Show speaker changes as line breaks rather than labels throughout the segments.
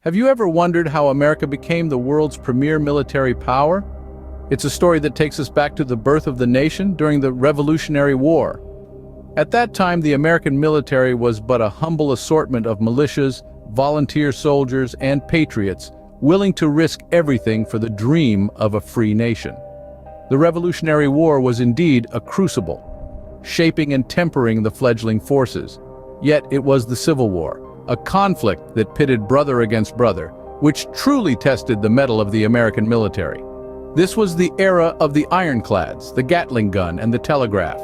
Have you ever wondered how America became the world's premier military power? It's a story that takes us back to the birth of the nation during the Revolutionary War. At that time, the American military was but a humble assortment of militias, volunteer soldiers, and patriots willing to risk everything for the dream of a free nation. The Revolutionary War was indeed a crucible, shaping and tempering the fledgling forces. Yet it was the Civil War, a conflict that pitted brother against brother, which truly tested the mettle of the American military. This was the era of the ironclads, the Gatling gun, and the telegraph.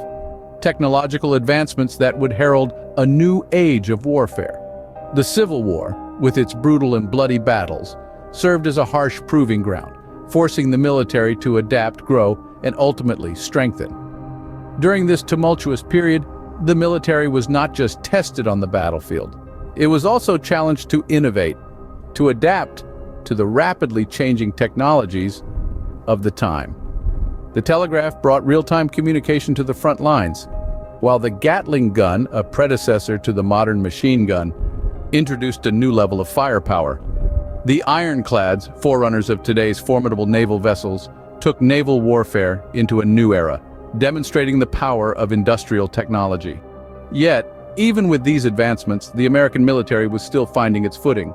Technological advancements that would herald a new age of warfare. The Civil War, with its brutal and bloody battles, served as a harsh proving ground, forcing the military to adapt, grow, and ultimately strengthen. During this tumultuous period, the military was not just tested on the battlefield. It was also challenged to innovate, to adapt to the rapidly changing technologies of the time. The telegraph brought real-time communication to the front lines, while the Gatling gun, a predecessor to the modern machine gun, introduced a new level of firepower. The ironclads, forerunners of today's formidable naval vessels, took naval warfare into a new era, demonstrating the power of industrial technology. Yet, even with these advancements, the American military was still finding its footing.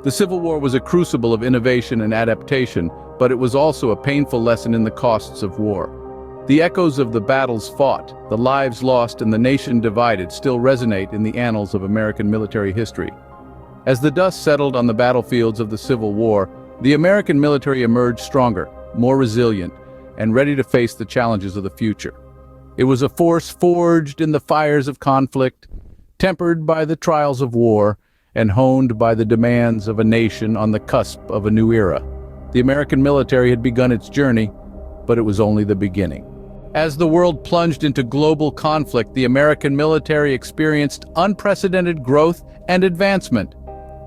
The Civil War was a crucible of innovation and adaptation, but it was also a painful lesson in the costs of war. The echoes of the battles fought, the lives lost, and the nation divided still resonate in the annals of American military history. As the dust settled on the battlefields of the Civil War, the American military emerged stronger, more resilient, and ready to face the challenges of the future. It was a force forged in the fires of conflict, tempered by the trials of war, and honed by the demands of a nation on the cusp of a new era. The American military had begun its journey, but it was only the beginning. As the world plunged into global conflict, the American military experienced unprecedented growth and advancement.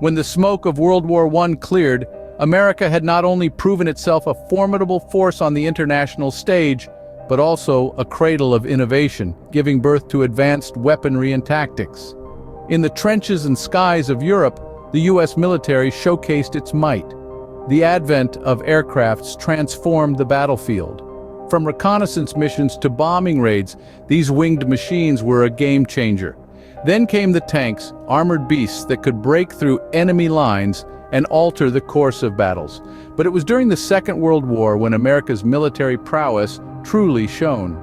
When the smoke of World War I cleared, America had not only proven itself a formidable force on the international stage, but also a cradle of innovation, giving birth to advanced weaponry and tactics. In the trenches and skies of Europe, the U.S. military showcased its might. The advent of aircrafts transformed the battlefield. From reconnaissance missions to bombing raids, these winged machines were a game changer. Then came the tanks, armored beasts that could break through enemy lines and alter the course of battles. But it was during the Second World War when America's military prowess truly shone.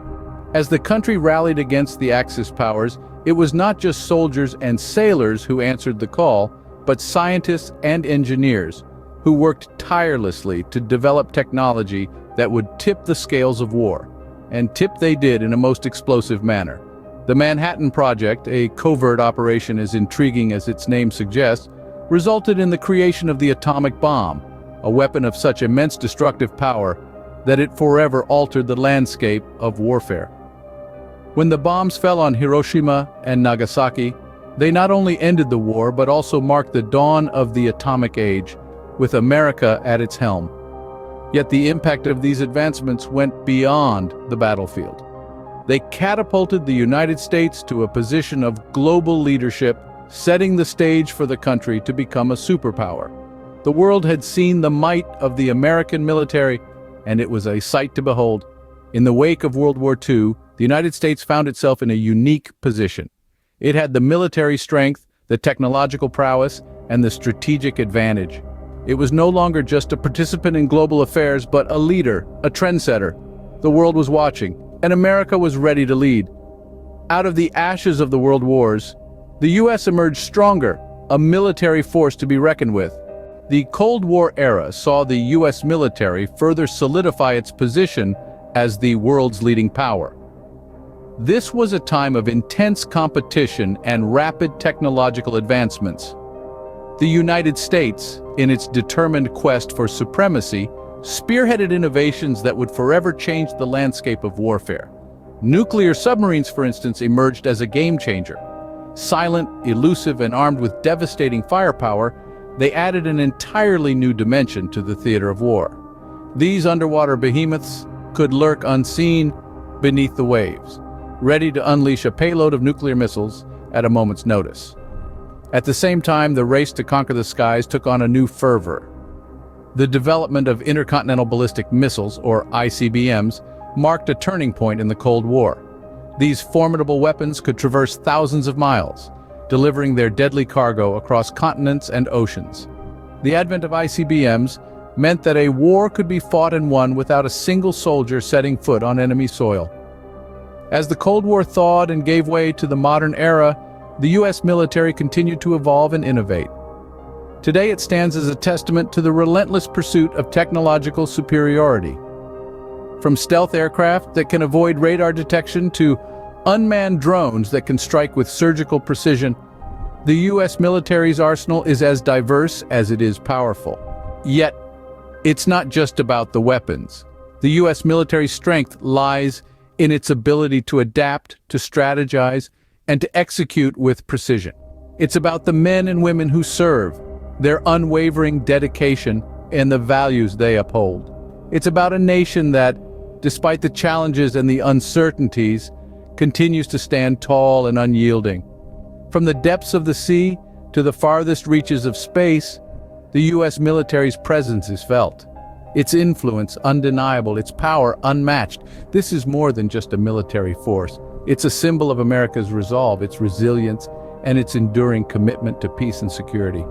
As the country rallied against the Axis powers, it was not just soldiers and sailors who answered the call, but scientists and engineers who worked tirelessly to develop technology that would tip the scales of war. And tip they did in a most explosive manner. The Manhattan Project, a covert operation as intriguing as its name suggests, resulted in the creation of the atomic bomb, a weapon of such immense destructive power that it forever altered the landscape of warfare. When the bombs fell on Hiroshima and Nagasaki, they not only ended the war but also marked the dawn of the atomic age, with America at its helm. Yet the impact of these advancements went beyond the battlefield. They catapulted the United States to a position of global leadership, setting the stage for the country to become a superpower. The world had seen the might of the American military, and it was a sight to behold. In the wake of World War II, the United States found itself in a unique position. It had the military strength, the technological prowess, and the strategic advantage. It was no longer just a participant in global affairs, but a leader, a trendsetter. The world was watching, and America was ready to lead. Out of the ashes of the world wars, the U.S. emerged stronger, a military force to be reckoned with. The Cold War era saw the U.S. military further solidify its position as the world's leading power. This was a time of intense competition and rapid technological advancements. The United States, in its determined quest for supremacy, spearheaded innovations that would forever change the landscape of warfare. Nuclear submarines, for instance, emerged as a game changer. Silent, elusive, and armed with devastating firepower, they added an entirely new dimension to the theater of war. These underwater behemoths could lurk unseen beneath the waves, ready to unleash a payload of nuclear missiles at a moment's notice. At the same time, the race to conquer the skies took on a new fervor. The development of intercontinental ballistic missiles, or ICBMs, marked a turning point in the Cold War. These formidable weapons could traverse thousands of miles, delivering their deadly cargo across continents and oceans. The advent of ICBMs meant that a war could be fought and won without a single soldier setting foot on enemy soil. As the Cold War thawed and gave way to the modern era, the U.S. military continued to evolve and innovate. Today it stands as a testament to the relentless pursuit of technological superiority. From stealth aircraft that can avoid radar detection to unmanned drones that can strike with surgical precision, the U.S. military's arsenal is as diverse as it is powerful. Yet, it's not just about the weapons. The U.S. military's strength lies in its ability to adapt, to strategize, and to execute with precision. It's about the men and women who serve, their unwavering dedication, and the values they uphold. It's about a nation that, despite the challenges and the uncertainties, continues to stand tall and unyielding. From the depths of the sea to the farthest reaches of space, the U.S. military's presence is felt. Its influence undeniable, its power unmatched. This is more than just a military force. It's a symbol of America's resolve, its resilience, and its enduring commitment to peace and security.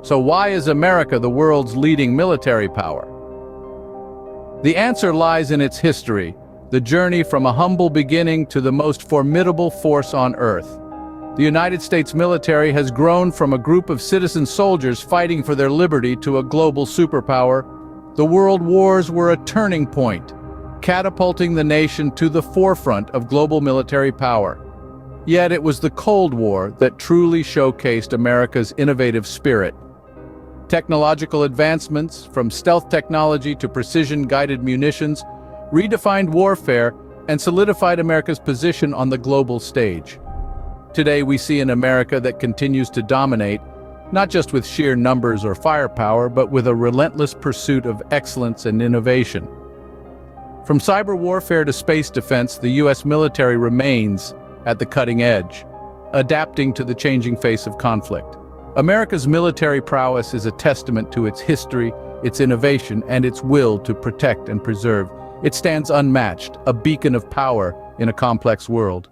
So why is America the world's leading military power? The answer lies in its history, the journey from a humble beginning to the most formidable force on Earth. The United States military has grown from a group of citizen soldiers fighting for their liberty to a global superpower. The world wars were a turning point, catapulting the nation to the forefront of global military power. Yet it was the Cold War that truly showcased America's innovative spirit. Technological advancements, from stealth technology to precision-guided munitions, redefined warfare and solidified America's position on the global stage. Today we see an America that continues to dominate, not just with sheer numbers or firepower, but with a relentless pursuit of excellence and innovation. From cyber warfare to space defense, the U.S. military remains at the cutting edge, adapting to the changing face of conflict. America's military prowess is a testament to its history, its innovation, and its will to protect and preserve. It stands unmatched, a beacon of power in a complex world.